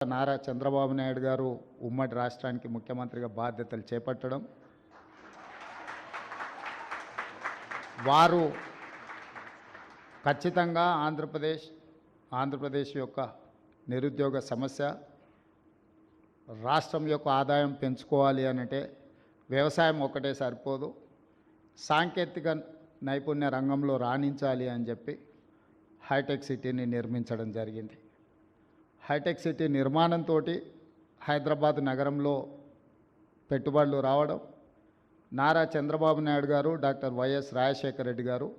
నారా చంద్రబాబు నాయుడు గారు ఉమ్మడి రాష్ట్రానికి ముఖ్యమంత్రిగా బాధ్యతలు చేపట్టడం, వారు ఖచ్చితంగా ఆంధ్రప్రదేశ్ యొక్క నిరుద్యోగ సమస్య, రాష్ట్రం యొక్క ఆదాయం పెంచుకోవాలి అనంటే వ్యవసాయం ఒకటే సరిపోదు, సాంకేతిక నైపుణ్య రంగంలో రాణించాలి అని చెప్పి హైటెక్ సిటీని నిర్మించడం జరిగింది. హైటెక్ సిటీ నిర్మాణంతో హైదరాబాద్ నగరంలో పెట్టుబడులు రావడం, నారా చంద్రబాబు నాయుడు గారు, డాక్టర్ వైఎస్ రాజశేఖర రెడ్డి గారు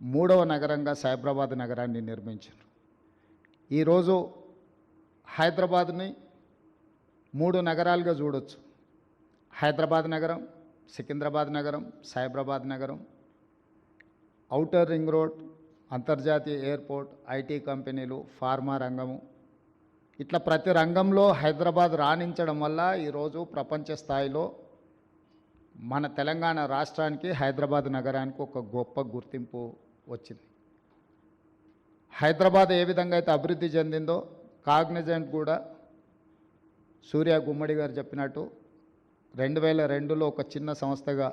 మూడవ నగరంగా సైబరాబాద్ నగరాన్ని నిర్మించారు. ఈరోజు హైదరాబాద్ని 3 నగరాలుగా చూడొచ్చు. హైదరాబాద్ నగరం, సికింద్రాబాద్ నగరం, సైబరాబాద్ నగరం, ఔటర్ రింగ్ రోడ్, అంతర్జాతీయ ఎయిర్పోర్ట్, ఐటీ కంపెనీలు, ఫార్మా రంగము, ఇట్లా ప్రతి రంగంలో హైదరాబాద్ రాణించడం వల్ల ఈరోజు ప్రపంచ స్థాయిలో మన తెలంగాణ రాష్ట్రానికి, హైదరాబాద్ నగరానికి ఒక గొప్ప గుర్తింపు వచ్చింది. హైదరాబాద్ ఏ విధంగా అయితే అభివృద్ధి చెందిందో, కాగ్నిజెంట్ కూడా సూర్య గుమ్మడి గారు చెప్పినట్టు 2002లో ఒక చిన్న సంస్థగా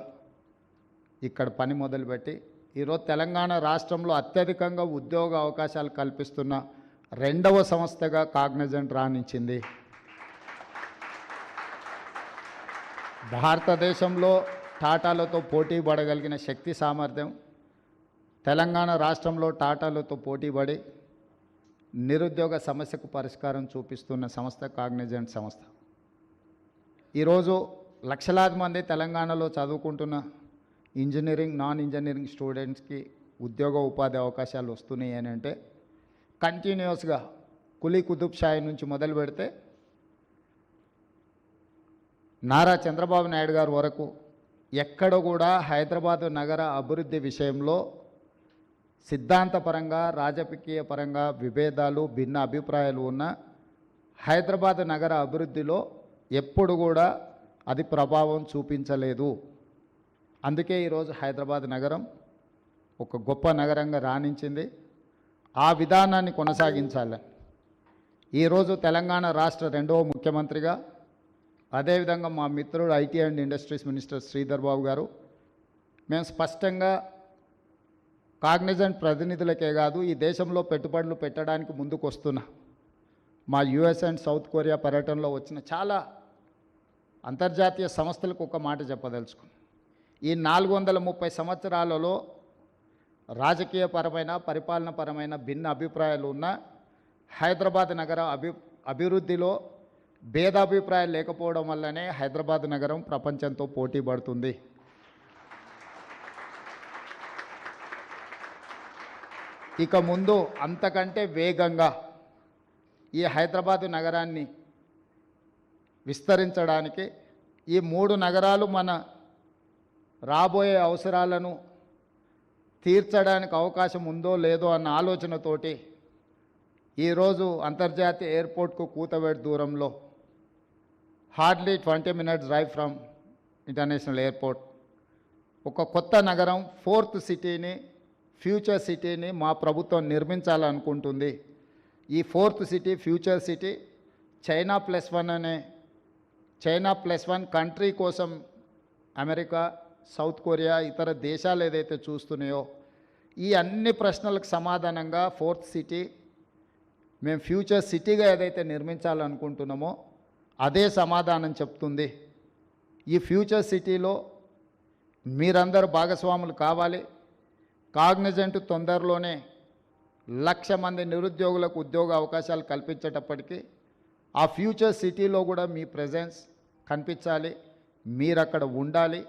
ఇక్కడ పని మొదలుపెట్టి ఈరోజు తెలంగాణ రాష్ట్రంలో అత్యధికంగా ఉద్యోగ అవకాశాలు కల్పిస్తున్న 2వ సంస్థగా కాగ్నిజెంట్ రాణించింది. భారతదేశంలో టాటాలతో పోటీ పడగలిగిన శక్తి సామర్థ్యం తెలంగాణ రాష్ట్రంలో టాటాలతో పోటీపడి నిరుద్యోగ సమస్యకు పరిష్కారం చూపిస్తున్న సంస్థ కాగ్నిజెంట్ సంస్థ. ఈరోజు లక్షలాది మంది తెలంగాణలో చదువుకుంటున్న ఇంజనీరింగ్, నాన్ ఇంజనీరింగ్ స్టూడెంట్స్కి ఉద్యోగ ఉపాధి అవకాశాలు వస్తున్నాయి అని అంటే కంటిన్యూస్గా కులీ కుతుబ్ షాయి నుంచి మొదలు పెడితే నారా చంద్రబాబు నాయుడు గారు వరకు ఎక్కడ కూడా హైదరాబాదు నగర అభివృద్ధి విషయంలో సిద్ధాంతపరంగా, రాజకీయ పరంగా విభేదాలు, భిన్న అభిప్రాయాలు ఉన్న హైదరాబాద్ నగర అభివృద్ధిలో ఎప్పుడు కూడా అది ప్రభావం చూపించలేదు. అందుకే ఈరోజు హైదరాబాద్ నగరం ఒక గొప్ప నగరంగా రాణించింది. ఆ విధానాన్ని కొనసాగించాలి. ఈరోజు తెలంగాణ రాష్ట్ర 2వ ముఖ్యమంత్రిగా, అదేవిధంగా మా మిత్రుడు IT and industries minister Sridhar Babu garu, మేము స్పష్టంగా కాగ్నిజెంట్ ప్రతినిధులకే కాదు, ఈ దేశంలో పెట్టుబడులు పెట్టడానికి ముందుకు వస్తున్న మా యుఎస్ అండ్ సౌత్ కొరియా పర్యటనలో వచ్చిన చాలా అంతర్జాతీయ సంస్థలకు ఒక మాట చెప్పదలుచుకున్నాం. ఈ 430 సంవత్సరాలలో రాజకీయపరమైన, పరిపాలనపరమైన భిన్న అభిప్రాయాలు ఉన్న హైదరాబాద్ నగర అభివృద్ధిలో భేదాభిప్రాయాలు లేకపోవడం వల్లనే హైదరాబాద్ నగరం ప్రపంచంతో పోటీ పడుతుంది. ఇక ముందు అంతకంటే వేగంగా ఈ హైదరాబాద్ నగరాన్ని విస్తరించడానికి ఈ 3 నగరాలు మన రాబోయే అవసరాలను తీర్చడానికి అవకాశం ఉందో లేదో అన్న ఆలోచనతోటి ఈరోజు అంతర్జాతీయ ఎయిర్పోర్ట్కు కూతవేటు దూరంలో, hardly 20 minutes drive from international airport, ఒక కొత్త నగరం, 4th సిటీని, ఫ్యూచర్ సిటీని మా ప్రభుత్వం నిర్మించాలనుకుంటుంది. ఈ 4th city, future city China plus one country కోసం అమెరికా, సౌత్ కొరియా, ఇతర దేశాలు ఏదైతే చూస్తున్నాయో ఈ అన్ని ప్రశ్నలకు సమాధానంగా 4th సిటీ మేము ఫ్యూచర్ సిటీగా ఏదైతే నిర్మించాలనుకుంటున్నామో అదే సమాధానం చెప్తుంది. ఈ ఫ్యూచర్ సిటీలో మీరందరూ భాగస్వాములు కావాలి. కాగ్నిజెంట్ తొందరలోనే 1,00,000 మంది నిరుద్యోగులకు ఉద్యోగ అవకాశాలు కల్పించేటప్పటికీ ఆ ఫ్యూచర్ సిటీలో కూడా మీ ప్రెజెన్స్ కనిపించాలి, మీరు అక్కడ ఉండాలి.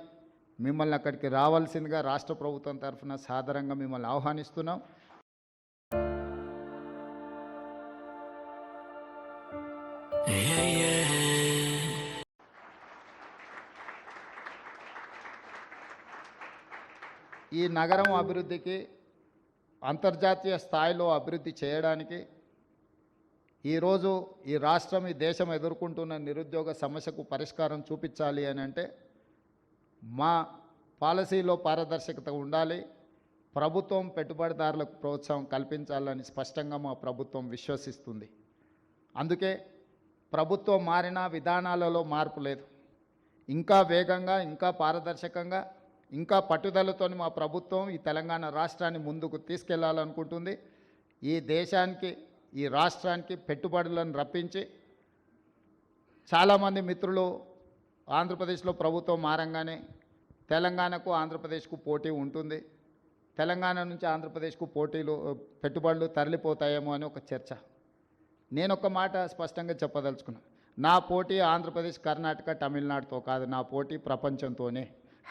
మిమ్మల్ని అక్కడికి రావాల్సిందిగా రాష్ట్ర ప్రభుత్వం తరఫున సాదరంగా మిమ్మల్ని ఆహ్వానిస్తున్నాం. ఈ నగరం అభివృద్ధికి, అంతర్జాతీయ స్థాయిలో అభివృద్ధి చేయడానికి ఈరోజు ఈ రాష్ట్రం, ఈ దేశం ఎదుర్కొంటున్న నిరుద్యోగ సమస్యకు పరిష్కారం చూపించాలి అని అంటే మా పాలసీలో పారదర్శకత ఉండాలి. ప్రభుత్వం పెట్టుబడిదారులకు ప్రోత్సాహం కల్పించాలని స్పష్టంగా మా ప్రభుత్వం విశ్వసిస్తుంది. అందుకే ప్రభుత్వం మారినా విధానాలలో మార్పు లేదు. ఇంకా వేగంగా, ఇంకా పారదర్శకంగా, ఇంకా పట్టుదలతో మా ప్రభుత్వం ఈ తెలంగాణ రాష్ట్రాన్ని ముందుకు తీసుకెళ్లాలనుకుంటుంది. ఈ దేశానికి, ఈ రాష్ట్రానికి పెట్టుబడులను రప్పించి, చాలామంది మిత్రులు ఆంధ్రప్రదేశ్లో ప్రభుత్వం మారంగానే తెలంగాణకు ఆంధ్రప్రదేశ్కు పోటీ ఉంటుంది, తెలంగాణ నుంచి ఆంధ్రప్రదేశ్కు పెట్టుబడులు తరలిపోతాయేమో అని ఒక చర్చ. నేను ఒక మాట స్పష్టంగా చెప్పదలుచుకున్నాను. నా పోటీ ఆంధ్రప్రదేశ్, కర్ణాటక, తమిళనాడుతో కాదు, నా పోటీ ప్రపంచంతోనే.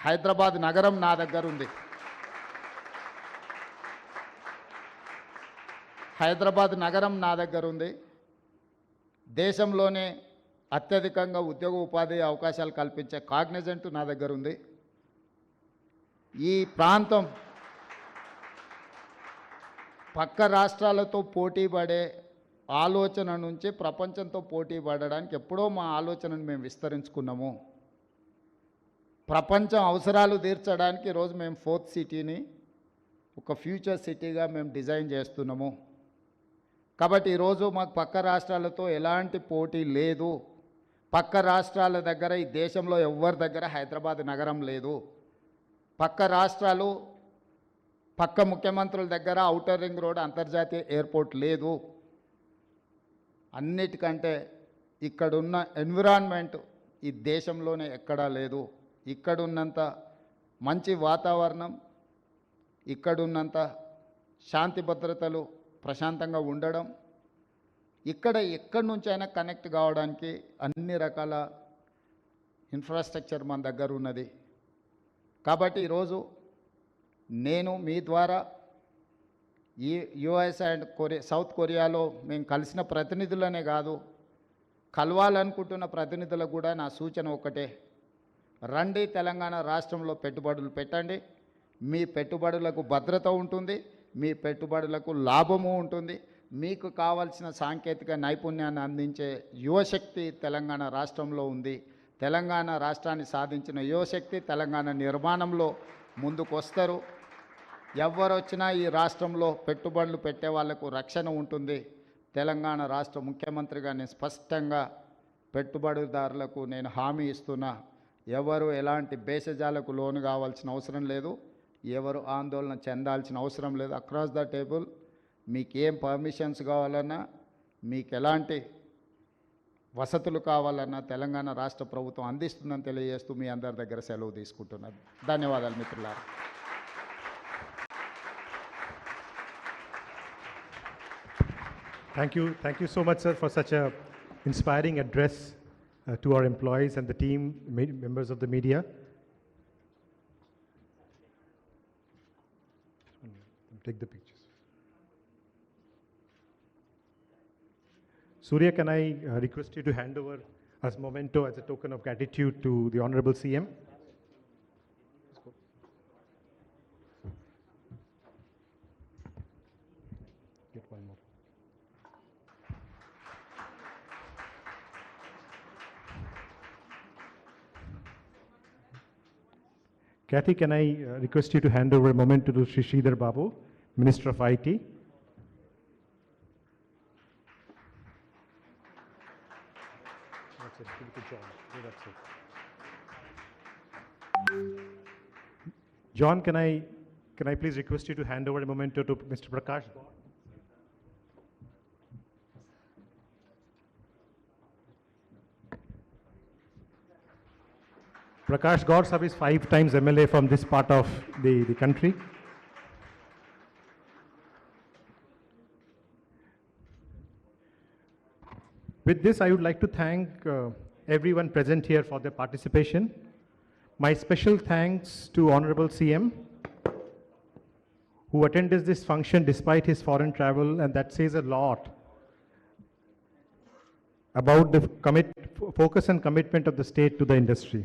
హైదరాబాద్ నగరం నా దగ్గర ఉంది. హైదరాబాద్ నగరం నా దగ్గర ఉంది. దేశంలోనే అత్యధికంగా ఉద్యోగ ఉపాధి అవకాశాలు కల్పించే కాగ్నిజెంట్ నా దగ్గర ఉంది. ఈ ప్రాంతం పక్క రాష్ట్రాలతో పోటీ పడే ఆలోచన నుంచి ప్రపంచంతో పోటీ పడడానికి ఎప్పుడో మా ఆలోచనను మేము విస్తరించుకున్నాము. ప్రపంచం అవసరాలు తీర్చడానికి ఈరోజు మేము 4th సిటీని ఒక ఫ్యూచర్ సిటీగా మేము డిజైన్ చేస్తున్నాము. కాబట్టి ఈరోజు మాకు పక్క రాష్ట్రాలతో ఎలాంటి పోటీ లేదు. పక్క రాష్ట్రాల దగ్గర, ఈ దేశంలో ఎవరి దగ్గర హైదరాబాద్ నగరం లేదు. పక్క రాష్ట్రాలు, పక్క ముఖ్యమంత్రుల దగ్గర ఔటర్ రింగ్ రోడ్, అంతర్జాతీయ ఎయిర్పోర్ట్ లేదు. అన్నిటికంటే ఇక్కడున్న ఎన్విరాన్మెంట్ ఈ దేశంలోనే ఎక్కడా లేదు. ఇక్కడున్నంత మంచి వాతావరణం, ఇక్కడున్నంత శాంతి భద్రతలు, ప్రశాంతంగా ఉండడం, ఇక్కడ ఎక్కడి నుంచైనా కనెక్ట్ కావడానికి అన్ని రకాల ఇన్ఫ్రాస్ట్రక్చర్ మన దగ్గర ఉన్నది. కాబట్టి ఈరోజు నేను మీ ద్వారా ఈ యుఎస్ అండ్ సౌత్ కొరియాలో మేము కలిసిన ప్రతినిధులనే కాదు, కలవాలనుకుంటున్న ప్రతినిధులకు కూడా నా సూచన ఒకటే: రండి, తెలంగాణ రాష్ట్రంలో పెట్టుబడులు పెట్టండి. మీ పెట్టుబడులకు భద్రత ఉంటుంది, మీ పెట్టుబడులకు లాభము ఉంటుంది. మీకు కావాల్సిన సాంకేతిక నైపుణ్యాన్ని అందించే యువశక్తి తెలంగాణ రాష్ట్రంలో ఉంది. తెలంగాణ రాష్ట్రాన్ని సాధించిన యువశక్తి తెలంగాణ నిర్మాణంలో ముందుకు వస్తారు. ఎవరు వచ్చినా ఈ రాష్ట్రంలో పెట్టుబడులు పెట్టే వాళ్లకు రక్షణ ఉంటుంది. తెలంగాణ రాష్ట్ర ముఖ్యమంత్రిగా నేను స్పష్టంగా పెట్టుబడిదారులకు నేను హామీ ఇస్తున్నా. ఎవరు ఎలాంటి భేషజాలకు లోను కావాల్సిన అవసరం లేదు, ఎవరు ఆందోళన చెందాల్సిన అవసరం లేదు. అక్రాస్ ద టేబుల్ మీకేం పర్మిషన్స్ కావాలన్నా, మీకు ఎలాంటి వసతులు కావాలన్నా తెలంగాణ రాష్ట్ర ప్రభుత్వం అందిస్తుందని తెలియజేస్తూ మీ అందరి దగ్గర సెలవు తీసుకుంటున్నాను. ధన్యవాదాలు మిత్రులారా. Thank you so much, sir, for such a inspiring address to our employees and the team, members of the media. Take the pictures. Surya, can I request you to hand over as memento, as a token of gratitude to the Honorable CM? Get one more. Kathy, can I request you to hand over a memento to Shri Sridhar Babu, Minister of IT? That's it. Give it to John. Yeah, that's it. John, can I please request you to hand over a memento to Mr. Prakash Gaur? Prakash Gaur sir is 5 times MLA from this part of the country. With this, I would like to thank everyone present here for their participation. My special thanks to Honorable CM, who attended this function despite his foreign travel, and that says a lot about the focus and commitment of the state to the industry.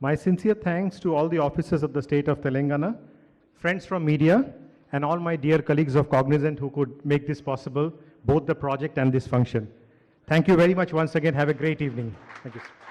My sincere thanks to all the officers of the state of Telangana, friends from media, and all my dear colleagues of Cognizant who could make this possible, both the project and this function. Thank you very much once again. Have a great evening. Thank you, sir.